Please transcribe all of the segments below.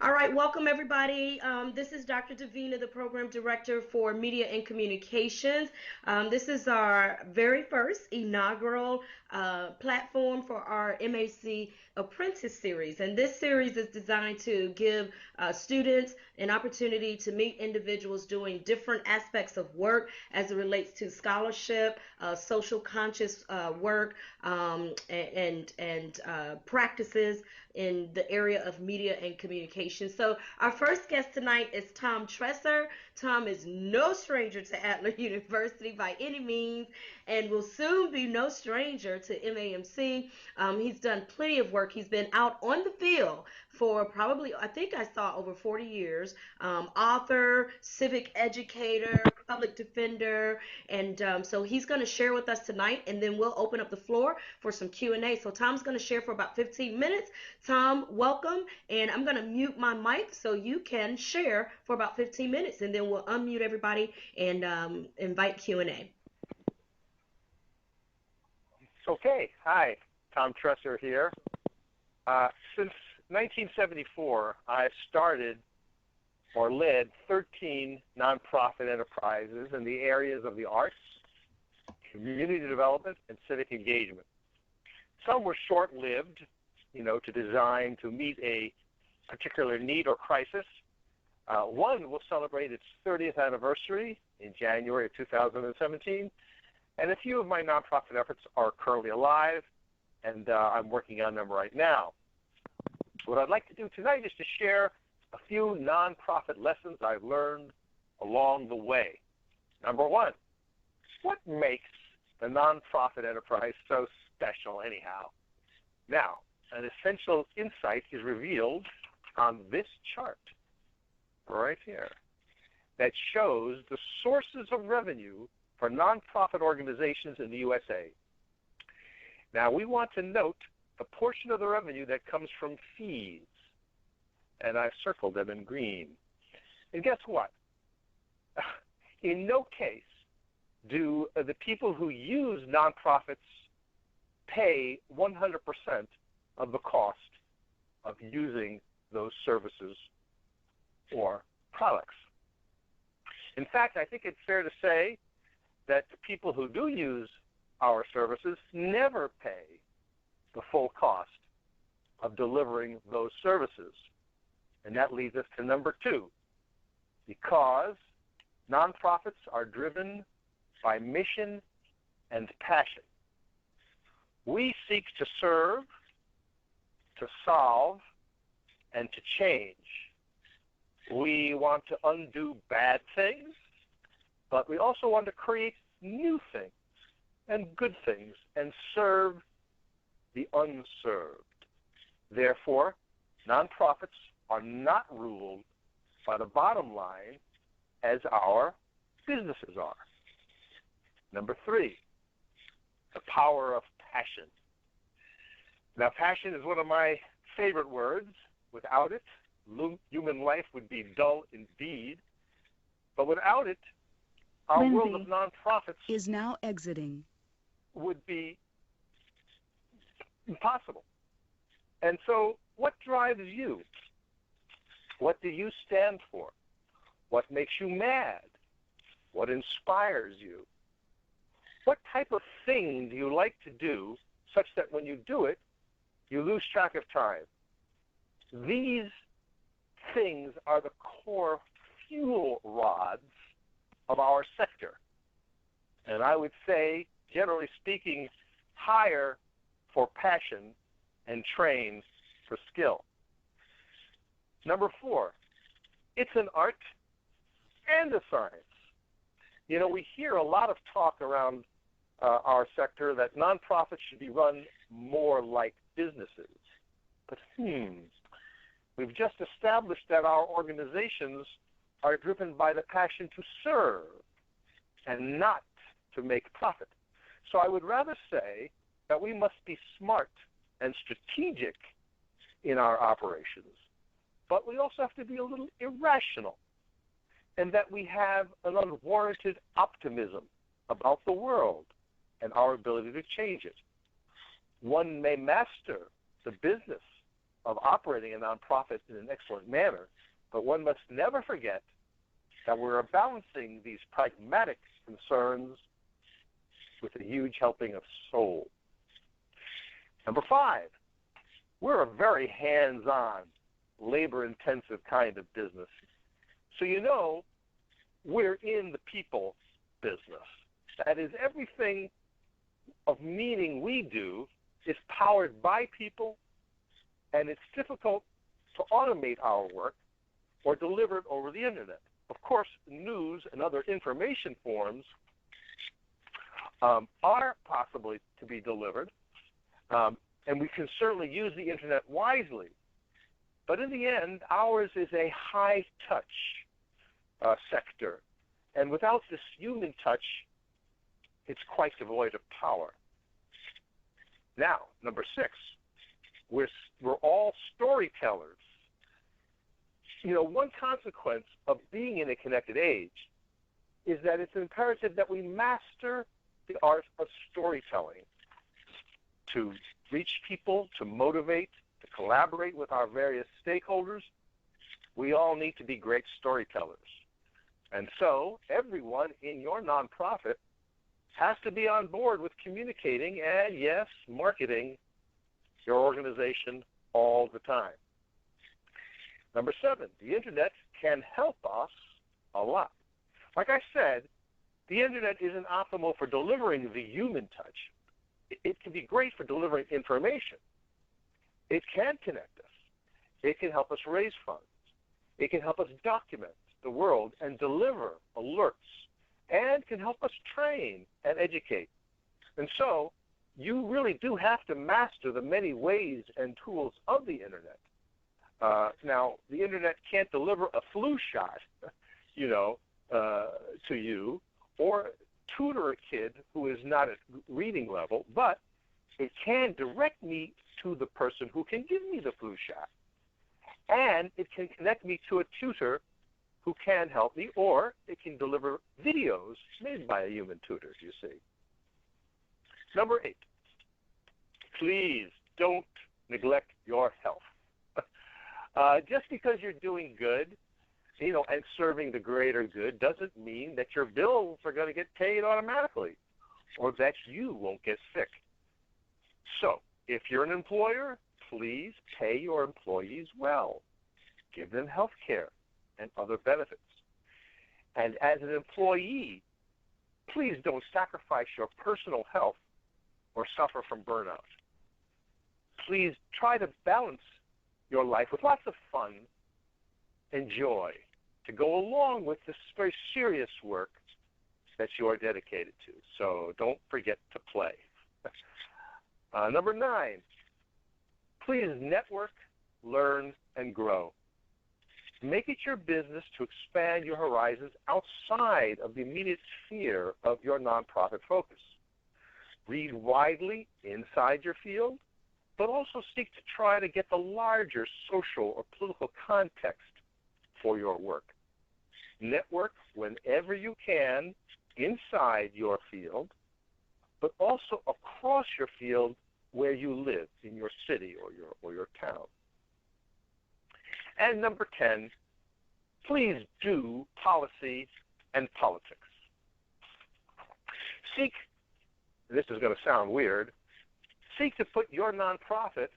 All right, welcome everybody. This is Dr. Davina, the Program Director for Media and Communications. This is our very first inaugural platform for our MAC Apprentice Series. And this series is designed to give students an opportunity to meet individuals doing different aspects of work as it relates to scholarship, social conscious work, and practices in the area of media and communication. So our first guest tonight is Tom Tresser. Tom is no stranger to Adler University by any means and will soon be no stranger to MAMC. He's done plenty of work. He's been out on the field for probably, I think I saw over 40 years. Author, civic educator, public defender, and so he's going to share with us tonight, and then we'll open up the floor for some Q&A. So Tom's going to share for about 15 minutes. Tom, welcome, and I'm going to mute my mic so you can share for about 15 minutes, and then we'll unmute everybody and invite Q&A. Okay. Hi, Tom Tresser here. Since 1974, I've started or led 13 nonprofit enterprises in the areas of the arts, community development, and civic engagement. Some were short-lived, to design to meet a particular need or crisis. One will celebrate its 30th anniversary in January of 2017, and a few of my nonprofit efforts are currently alive, and I'm working on them right now. What I'd like to do tonight is to share a few nonprofit lessons I've learned along the way. Number one, what makes the nonprofit enterprise so special anyhow? Now, an essential insight is revealed on this chart right here that shows the sources of revenue for nonprofit organizations in the USA. Now, we want to note the portion of the revenue that comes from fees, and I've circled them in green. And guess what? In no case do the people who use nonprofits pay 100% of the cost of using those services or products. In fact, I think it's fair to say that the people who do use our services never pay the full cost of delivering those services. And that leads us to number two, because nonprofits are driven by mission and passion. We seek to serve, to solve, and to change. We want to undo bad things, but we also want to create new things and good things and serve the unserved. Therefore, nonprofits are not ruled by the bottom line as our businesses are. Number three, the power of passion. Now, passion is one of my favorite words. Without it, human life would be dull indeed. But without it, our world of nonprofits is now exiting. Would be impossible. And so, what drives you? What do you stand for? What makes you mad? What inspires you? What type of thing do you like to do such that when you do it, you lose track of time? These things are the core fuel rods of our sector. And I would say, generally speaking, hire for passion and train for skill. Number four, it's an art and a science. We hear a lot of talk around our sector that nonprofits should be run more like businesses. But we've just established that our organizations are driven by the passion to serve and not to make profit. So I would rather say that we must be smart and strategic in our operations, but we also have to be a little irrational, and that we have an unwarranted optimism about the world and our ability to change it. One may master the business of operating a nonprofit in an excellent manner, but one must never forget that we're balancing these pragmatic concerns with a huge helping of soul. Number 5, we're a very hands-on, labor-intensive kind of business. So we're in the people business. That is, everything of meaning we do is powered by people, and it's difficult to automate our work or deliver it over the internet. Of course, news and other information forms are possibly to be delivered, and we can certainly use the internet wisely. But in the end, ours is a high-touch sector, and without this human touch, it's quite devoid of power. Now, number 6, we're all storytellers. One consequence of being in a connected age is that it's imperative that we master the art of storytelling to reach people, to motivate, to collaborate with our various stakeholders. We all need to be great storytellers. And so everyone in your nonprofit has to be on board with communicating and, yes, marketing your organization all the time. Number 7, the internet can help us a lot. Like I said, the internet isn't optimal for delivering the human touch. It can be great for delivering information. It can connect us. It can help us raise funds. It can help us document the world and deliver alerts, and can help us train and educate. And so you really do have to master the many ways and tools of the internet. Now, the internet can't deliver a flu shot, to you, or tutor a kid who is not at reading level, but it can direct me to the person who can give me the flu shot. And it can connect me to a tutor who can help me, or it can deliver videos made by a human tutor, you see. Number 8, please don't neglect your health. Just because you're doing good, and serving the greater good doesn't mean that your bills are going to get paid automatically or that you won't get sick. So if you're an employer, please pay your employees well. Give them health care and other benefits. And as an employee, please don't sacrifice your personal health or suffer from burnout. Please try to balance your life with lots of fun and joy to go along with this very serious work that you are dedicated to. So don't forget to play. Number 9, please network, learn, and grow. Make it your business to expand your horizons outside of the immediate sphere of your nonprofit focus. Read widely inside your field, but also seek to try to get the larger social or political context for your work. Network whenever you can inside your field, but also across your field where you live, in your city or your town. And number 10, please do policy and politics. Seek, this is going to sound weird, seek to put your nonprofit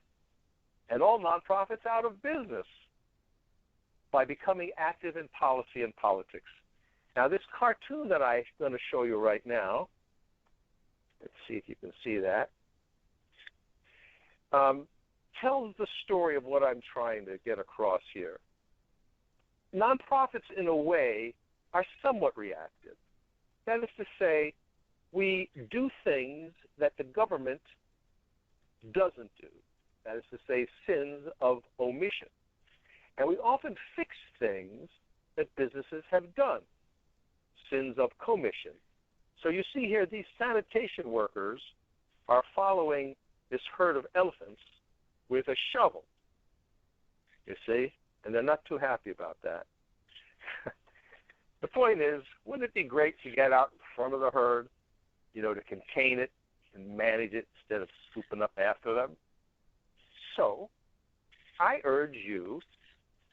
and all nonprofits out of business by becoming active in policy and politics. Now, this cartoon that I'm going to show you right now, let's see if you can see that, tells the story of what I'm trying to get across here. Nonprofits, in a way, are somewhat reactive. That is to say, we do things that the government doesn't do. That is to say, sins of omission. And we often fix things that businesses have done, sins of commission. So you see here, these sanitation workers are following this herd of elephants with a shovel, you see, and they're not too happy about that. The point is, wouldn't it be great to get out in front of the herd, to contain it and manage it instead of swooping up after them? So I urge you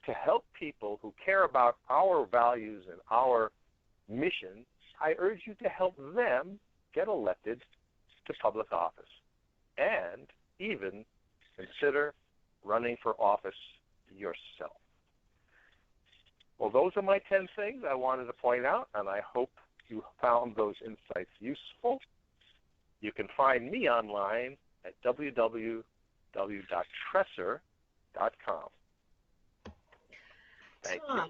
to help people who care about our values and our mission. I urge you to help them get elected to public office and even consider running for office yourself. Well, those are my 10 things I wanted to point out, and I hope you found those insights useful. You can find me online at www.tresser.com. Thank you.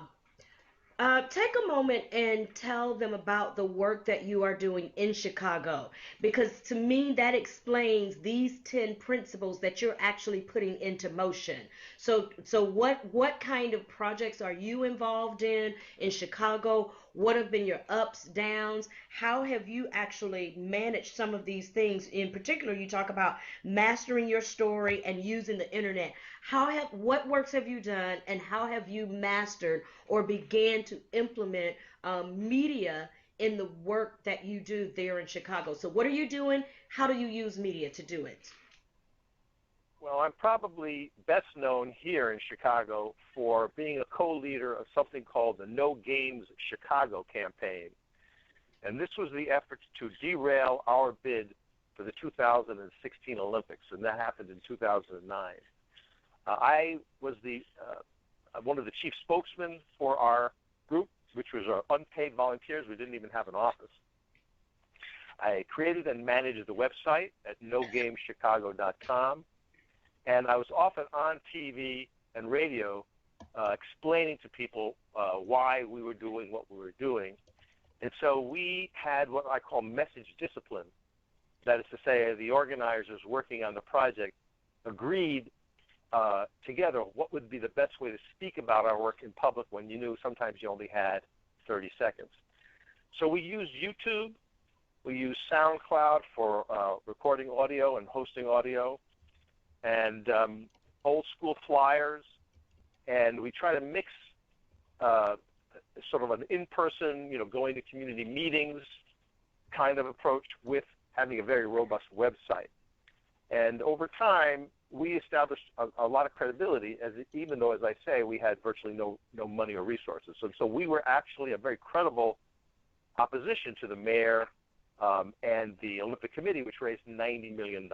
Tom, take a moment and tell them about the work that you are doing in Chicago, because to me that explains these 10 principles that you're actually putting into motion. So what kind of projects are you involved in Chicago? What have been your ups, downs? How have you actually managed some of these things? In particular, you talk about mastering your story and using the internet. What works have you done, and how have you mastered or began to implement media in the work that you do there in Chicago? So what are you doing? How do you use media to do it? Well, I'm probably best known here in Chicago for being a co-leader of something called the No Games Chicago campaign. And this was the effort to derail our bid for the 2016 Olympics, and that happened in 2009. I was one of the chief spokesmen for our group, which was our unpaid volunteers. We didn't even have an office. I created and managed the website at nogamechicago.com, and I was often on TV and radio explaining to people why we were doing what we were doing. And so we had what I call message discipline. That is to say, the organizers working on the project agreed together what would be the best way to speak about our work in public when you knew sometimes you only had 30 seconds. So we used YouTube, we used SoundCloud for recording audio and hosting audio, and old school flyers, and we try to mix sort of an in-person, going to community meetings kind of approach with having a very robust website. And over time, we established a lot of credibility, even though, as I say, we had virtually no money or resources. So we were actually a very credible opposition to the mayor and the Olympic Committee, which raised $90 million.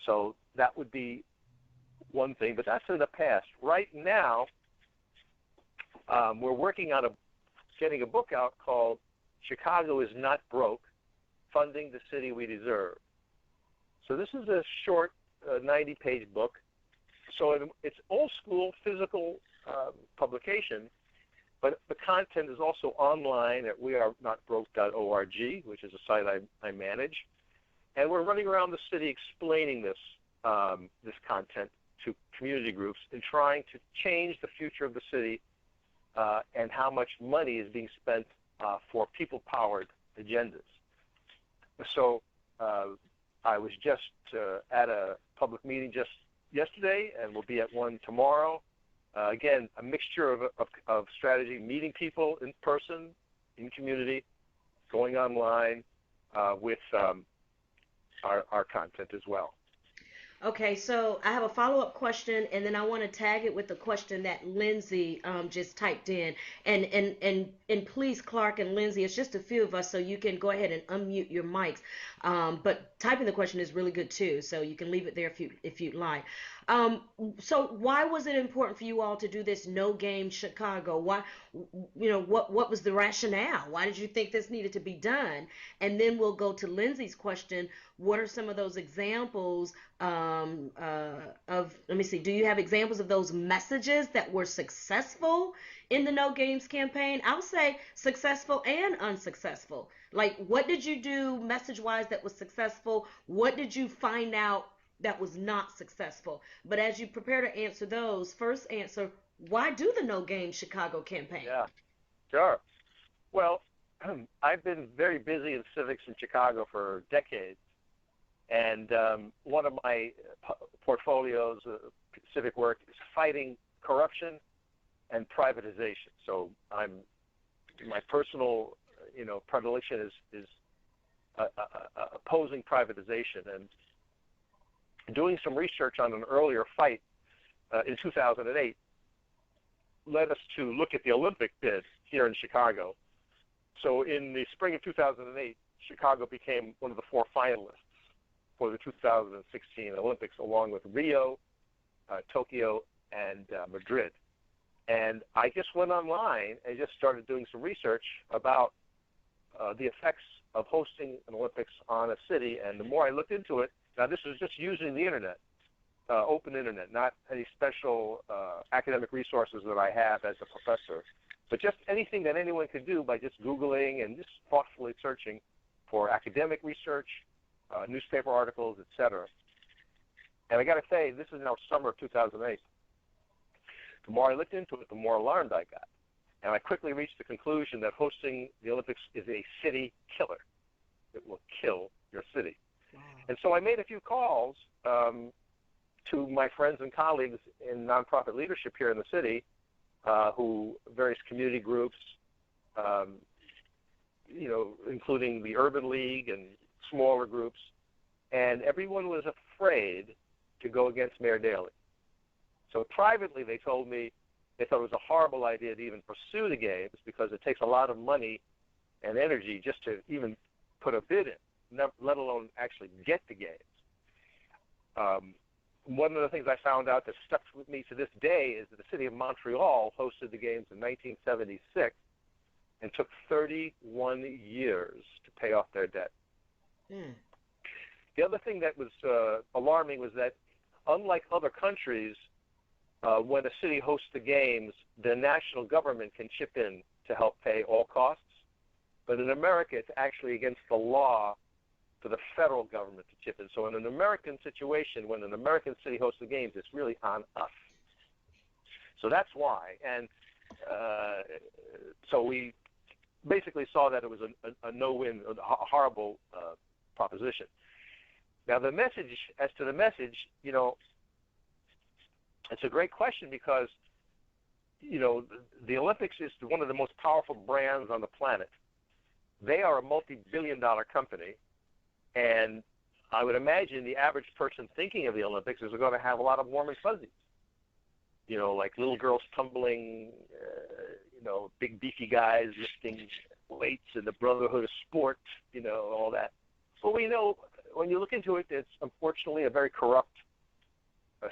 So that would be one thing, but that's in the past. Right now, we're working on getting a book out called Chicago is Not Broke, Funding the City We Deserve. So this is a short 90-page book. So it's old school physical publication, but the content is also online at wearenotbroke.org, which is a site I manage. And we're running around the city explaining this content to community groups and trying to change the future of the city and how much money is being spent for people-powered agendas. So I was just at a public meeting just yesterday, and we'll be at one tomorrow. Again, a mixture of strategy, meeting people in person, in community, going online with our content as well. Okay, so I have a follow-up question, and then I want to tag it with the question that Lindsay just typed in. And please, Clark and Lindsay, it's just a few of us, so you can go ahead and unmute your mics. But typing the question is really good too, so you can leave it there if you'd like. So why was it important for you all to do this No Game Chicago? Why, what was the rationale? Why did you think this needed to be done? And then we'll go to Lindsay's question. What are some of those examples let me see, do you have examples of those messages that were successful in the No Games campaign? I'll say successful and unsuccessful. Like, what did you do message-wise that was successful? What did you find out that was not successful? But as you prepare to answer those, first answer, why do the No Game Chicago campaign? Yeah, sure. Well, I've been very busy in civics in Chicago for decades. And one of my portfolios, civic work, is fighting corruption and privatization. So my personal, predilection is opposing privatization. And doing some research on an earlier fight in 2008 led us to look at the Olympic bid here in Chicago. So in the spring of 2008, Chicago became one of the 4 finalists for the 2016 Olympics, along with Rio, Tokyo, and Madrid. And I just went online and just started doing some research about the effects of hosting an Olympics on a city. And the more I looked into it, now this was just using the internet, open internet, not any special academic resources that I have as a professor, but just anything that anyone could do by just Googling and just thoughtfully searching for academic research, newspaper articles, etc. And I got to say, this is now summer of 2008. The more I looked into it, the more alarmed I got. And I quickly reached the conclusion that hosting the Olympics is a city killer. It will kill your city. Wow. And so I made a few calls to my friends and colleagues in nonprofit leadership here in the city, various community groups, including the Urban League and smaller groups, and everyone was afraid to go against Mayor Daley. So privately, they told me they thought it was a horrible idea to even pursue the games because it takes a lot of money and energy just to even put a bid in, let alone actually get the games. One of the things I found out that stuck with me to this day is that the city of Montreal hosted the games in 1976 and took 31 years to pay off their debt. Mm. The other thing that was alarming was that, unlike other countries, when a city hosts the games, the national government can chip in to help pay all costs. But in America, it's actually against the law for the federal government to chip in. So in an American situation, when an American city hosts the games, it's really on us. So that's why. And so we basically saw that it was a no-win, a horrible proposition. Now, as to the message, it's a great question because, the Olympics is one of the most powerful brands on the planet. They are a multi-billion-dollar company, and I would imagine the average person thinking of the Olympics is going to have a lot of warm and fuzzies. Like little girls tumbling, big beefy guys lifting weights and the brotherhood of sport, all that. But we know when you look into it, it's unfortunately a very corrupt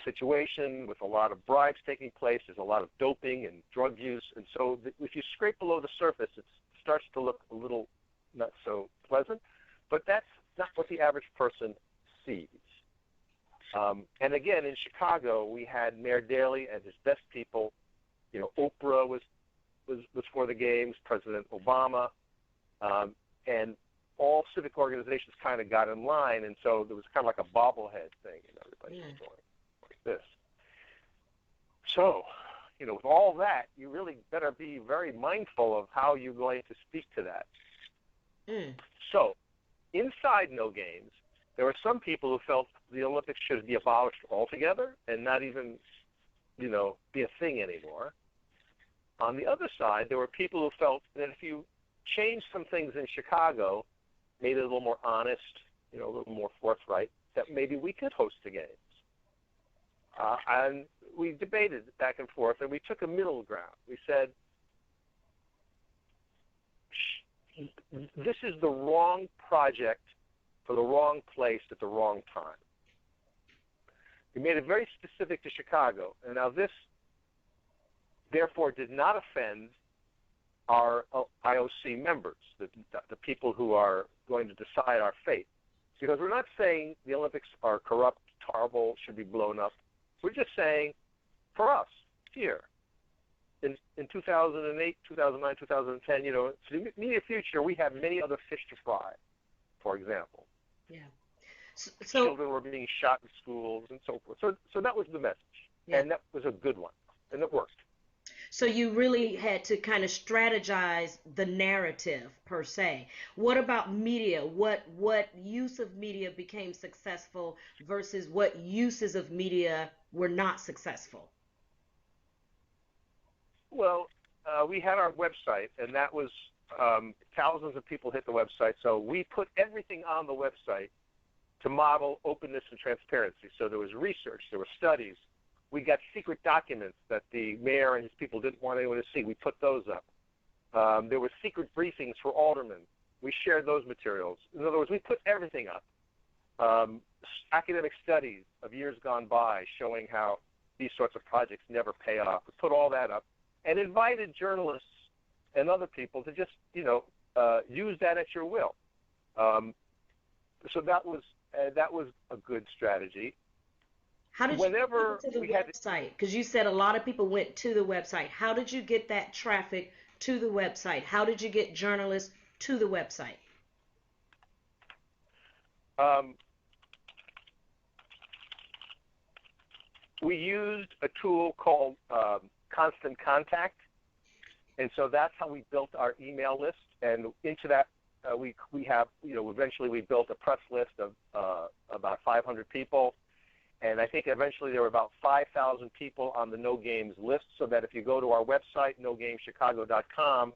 situation with a lot of bribes taking place. There's a lot of doping and drug use. And so if you scrape below the surface, it starts to look a little not so pleasant. But that's not what the average person sees. And again, in Chicago, we had Mayor Daley and his best people. Oprah was for the games, President Obama, and all civic organizations kind of got in line, and so there was kind of like a bobblehead thing, everybody was going like this. So, with all that, you really better be very mindful of how you're going to speak to that. Mm. So, inside No Games, there were some people who felt the Olympics should be abolished altogether and not even, be a thing anymore. On the other side, there were people who felt that if you changed some things in Chicago, made it a little more honest, a little more forthright, that maybe we could host the games. And we debated back and forth, and we took a middle ground. We said, this is the wrong project for the wrong place at the wrong time. We made it very specific to Chicago. And now this, therefore, did not offend our IOC members, the people who are going to decide our fate. Because we're not saying the Olympics are corrupt, horrible, should be blown up. We're just saying, for us, here, in 2008, 2009, 2010, for the immediate future, we have many other fish to fry, for example. Yeah. So children were being shot in schools and so forth. So that was the message, and that was a good one, and it worked. So you really had to kind of strategize the narrative per se. What about media? What use of media became successful versus what uses of media were not successful? Well, we had our website, and that was thousands of people hit the website. So we put everything on the website to model openness and transparency. So there was research, there were studies, We got secret documents that the mayor and his people didn't want anyone to see. We put those up. There were secret briefings for aldermen. We shared those materials. In other words, we put everything up. Academic studies of years gone by showing how these sorts of projects never pay off. We put all that up and invited journalists and other people to just, use that at your will. So that was a good strategy. How did you get to the website? Because you said a lot of people went to the website. How did you get that traffic to the website? How did you get journalists to the website? We used a tool called Constant Contact, and so that's how we built our email list. And into that, we have, eventually we built a press list of about 500 people. And I think eventually there were about 5,000 people on the No Games list, so that if you go to our website, nogamechicago.com,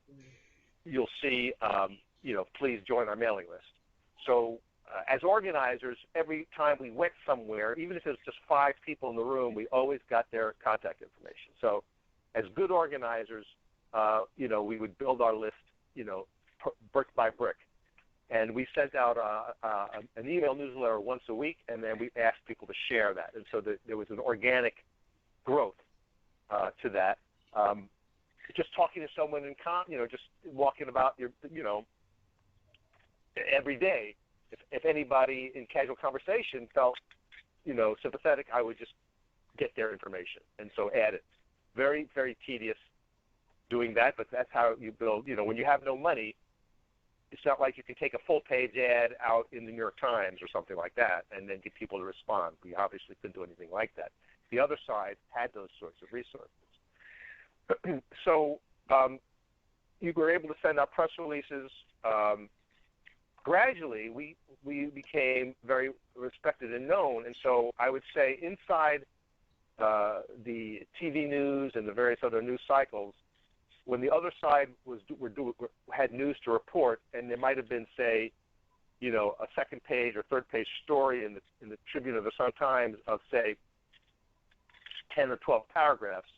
you'll see, please join our mailing list. So as organizers, every time we went somewhere, even if it was just 5 people in the room, we always got their contact information. So as good organizers, we would build our list, brick by brick. And we sent out an email newsletter once a week, and then we asked people to share that. And so there was an organic growth to that. Just talking to someone just walking about every day. If anybody in casual conversation felt, sympathetic, I would just get their information and so add it. Very, very tedious doing that, but that's how you build. When you have no money, it's not like you can take a full-page ad out in the New York Times or something like that and then get people to respond. We obviously couldn't do anything like that. The other side had those sorts of resources. So you were able to send out press releases. Gradually, we became very respected and known. And so I would say inside the TV news and the various other news cycles, when the other side had news to report, and there might have been, say, a second page or third page story in the Tribune or the Sun-Times of, say, 10 or 12 paragraphs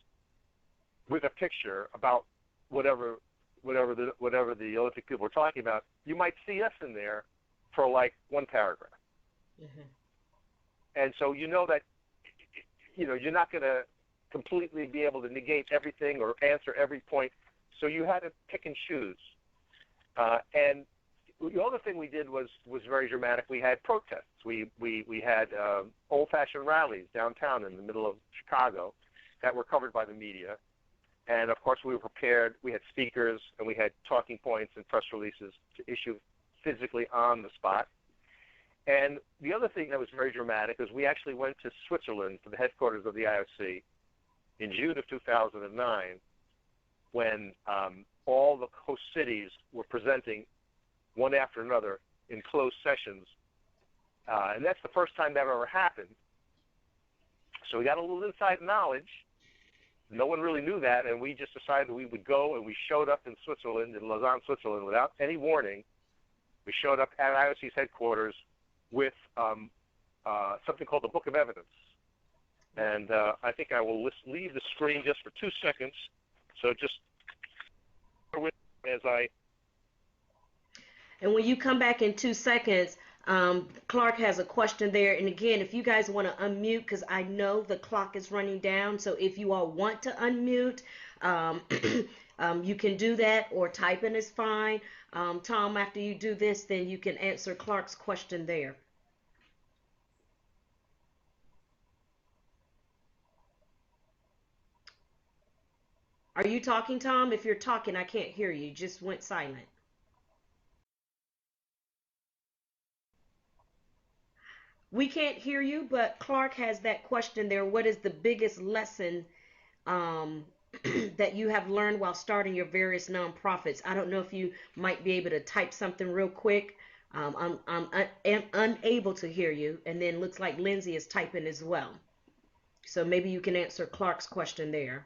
with a picture about whatever the Olympic people were talking about, you might see us in there for like one paragraph. Mm-hmm. And so that you're not going to completely be able to negate everything or answer every point. So you had to pick and choose. And the other thing we did was very dramatic. We had protests. We had old-fashioned rallies downtown in the middle of Chicago that were covered by the media. And, of course, we were prepared. We had speakers, and we had talking points and press releases to issue physically on the spot. And the other thing that was very dramatic is we actually went to Switzerland for the headquarters of the IOC in June of 2009 when all the host cities were presenting one after another in closed sessions. And that's the first time that ever happened. So we got a little inside knowledge. No one really knew that, and we just decided we would go, and we showed up in Switzerland, in Lausanne, Switzerland, without any warning. We showed up at IOC's headquarters with something called the Book of Evidence. And I think I will leave the screen just for 2 seconds. So just as I... And when you come back in 2 seconds, Clark has a question there. And again, if you guys want to unmute, because I know the clock is running down. So if you all want to unmute, you can do that, or type in is fine. Tom, after you do this, then you can answer Clark's question there. Are you talking, Tom? If you're talking, I can't hear you. You just went silent. We can't hear you, but Clark has that question there. What is the biggest lesson that you have learned while starting your various nonprofits? I don't know if you might be able to type something real quick. I'm unable to hear you. And then looks like Lindsay is typing as well. So maybe you can answer Clark's question there.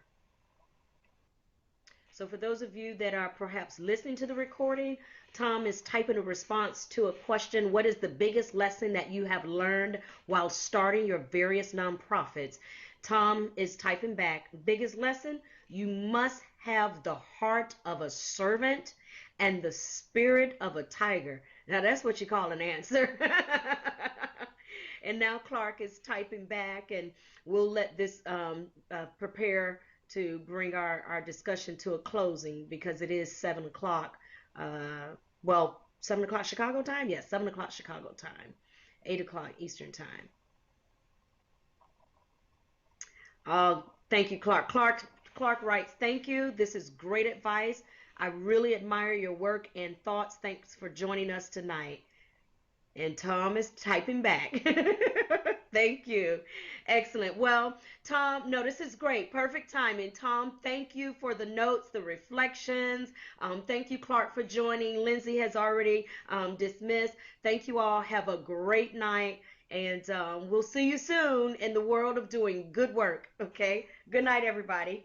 So for those of you that are perhaps listening to the recording, Tom is typing a response to a question. What is the biggest lesson that you have learned while starting your various nonprofits? Tom is typing back. Biggest lesson, you must have the heart of a servant and the spirit of a tiger. Now that's what you call an answer. And now Clark is typing back, and we'll let this prepare to bring our discussion to a closing because it is 7 o'clock. Well, 7 o'clock Chicago time? Yes, 7 o'clock Chicago time, 8 o'clock Eastern time. Thank you, Clark. Clark writes, thank you. This is great advice. I really admire your work and thoughts. Thanks for joining us tonight. And Tom is typing back. Thank you. Excellent. Well, Tom, no, this is great. Perfect timing. Tom, thank you for the notes, the reflections. Thank you, Clark, for joining. Lindsay has already dismissed. Thank you all. Have a great night. And we'll see you soon in the world of doing good work. Okay. Good night, everybody.